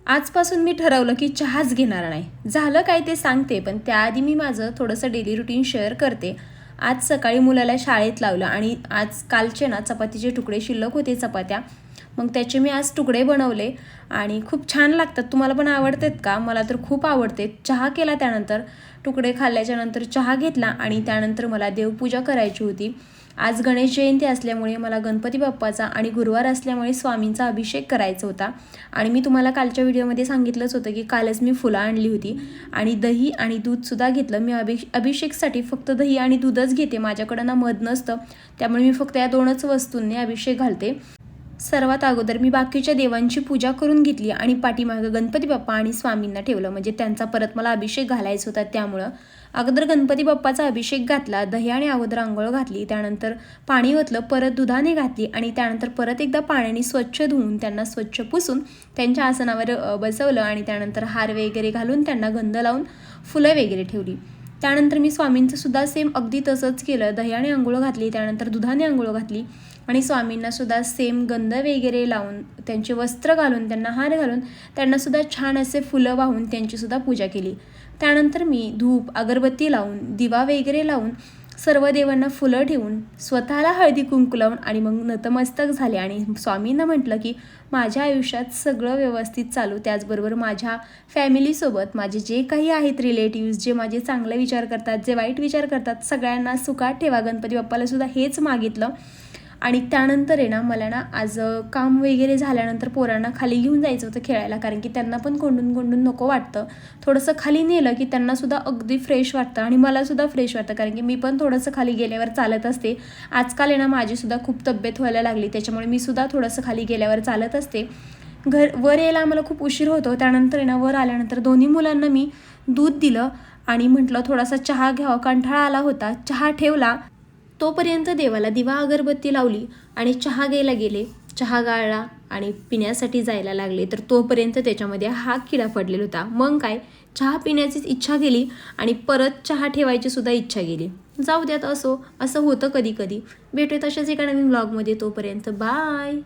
आजपासून मी ठरवलं की चहाच घेणार नाही. झालं काय ते सांगते, पण त्याआधी मी माझं थोडंसं डेली रुटीन शेअर करते. आज सकाळी मुलाला शाळेत लावलं आणि आज कालचे ना चपातीचे तुकडे शिल्लक होते चपात्या. मग त्याचे मी आज तुकडे बनवले आणि खूप छान लागतात. तुम्हाला पण आवडतात का? मला तर खूप आवडते. चहा केला त्यानंतर, तुकडे खाल्ल्याच्यानंतर चहा घेतला आणि त्यानंतर मला देवपूजा करायची होती. आज गणेश जयंती असल्यामुळे मला गणपती बाप्पाचा आणि गुरुवार असल्यामुळे स्वामींचा अभिषेक करायचा होता. आणि मी तुम्हाला कालच्या व्हिडिओमध्ये सांगितलंच होतं की कालच मी फुलं आणली होती आणि दही आणि दूधसुद्धा घेतलं. मी अभिषेकसाठी फक्त दही आणि दूधच घेते. माझ्याकडं ना मध नसतं, त्यामुळे मी फक्त या 2च वस्तूंनी अभिषेक घालते. सर्वात अगोदर मी बाकीच्या देवांची पूजा करून घेतली आणि पाठीमागं गणपती बाप्पा आणि स्वामींना ठेवलं, म्हणजे त्यांचा परत मला अभिषेक घालायचा होता. त्यामुळं अगोदर गणपती बाप्पाचा अभिषेक घातला, दह्याने अगोदर आंघोळ घातली, त्यानंतर पाणी ओतलं, परत दुधाने घातली आणि त्यानंतर परत एकदा पाण्याने स्वच्छ धुवून त्यांना स्वच्छ पुसून त्यांच्या आसनावर बसवलं आणि त्यानंतर हार वगैरे घालून त्यांना गंध लावून फुलं वगैरे ठेवली. त्यानंतर मी स्वामींचं सुद्धा सेम अगदी तसंच केलं. दह्याने आंघोळ घातली, त्यानंतर दुधाने आंघोळ घातली आणि स्वामींनासुद्धा सेम गंध वगैरे लावून, त्यांचे वस्त्र घालून, त्यांना हार घालून, त्यांनासुद्धा छान असे फुलं वाहून त्यांचीसुद्धा पूजा केली. त्यानंतर मी धूप अगरबत्ती लावून, दिवा वगैरे लावून, सर्व देवांना फुलं ठेवून, स्वतःला हळदी कुंकू लावून आणि मग नतमस्तक झाले आणि स्वामींना म्हटलं की माझ्या आयुष्यात सगळं व्यवस्थित चालू, त्याचबरोबर माझ्या फॅमिलीसोबत माझे जे काही आहेत रिलेटिव्स, जे माझे चांगले विचार करतात, जे वाईट विचार करतात, सगळ्यांना सुखात ठेवा. गणपती बाप्पालासुद्धा हेच मागितलं. आणि त्यानंतर आहे ना, मला ना आज काम वगैरे झाल्यानंतर पोरांना खाली घेऊन जायचं होतं खेळायला, कारण की त्यांना पण कोंडून कोंडून नको वाटतं. थोडंसं खाली नेलं की त्यांनासुद्धा अगदी फ्रेश वाटतं आणि मलासुद्धा फ्रेश वाटतं, कारण की मी पण थोडंसं खाली गेल्यावर चालत असते. आजकाल आहे ना माझीसुद्धा खूप तब्येत व्हायला लागली, त्याच्यामुळे मी सुद्धा थोडंसं खाली गेल्यावर चालत असते. वर यायला आम्हाला खूप उशीर होतो. त्यानंतर आहे ना, वर आल्यानंतर दोन्ही मुलांना मी दूध दिलं आणि म्हटलं थोडासा चहा घ्यावा, कंटाळा आला होता. चहा ठेवला, तोपर्यंत देवाला दिवा अगरबत्ती लावली आणि चहा घ्यायला गेले. चहा गाळला आणि पिण्यासाठी जायला लागले, तर तोपर्यंत त्याच्यामध्ये हा किडा पडलेला होता. मग काय, चहा पिण्याचीच इच्छा गेली आणि परत चहा ठेवायची सुद्धा इच्छा गेली. जाऊ द्यात, असं होतं कधी कधी. भेटूया तशाच एका नवीन ब्लॉगमध्ये. तोपर्यंत बाय.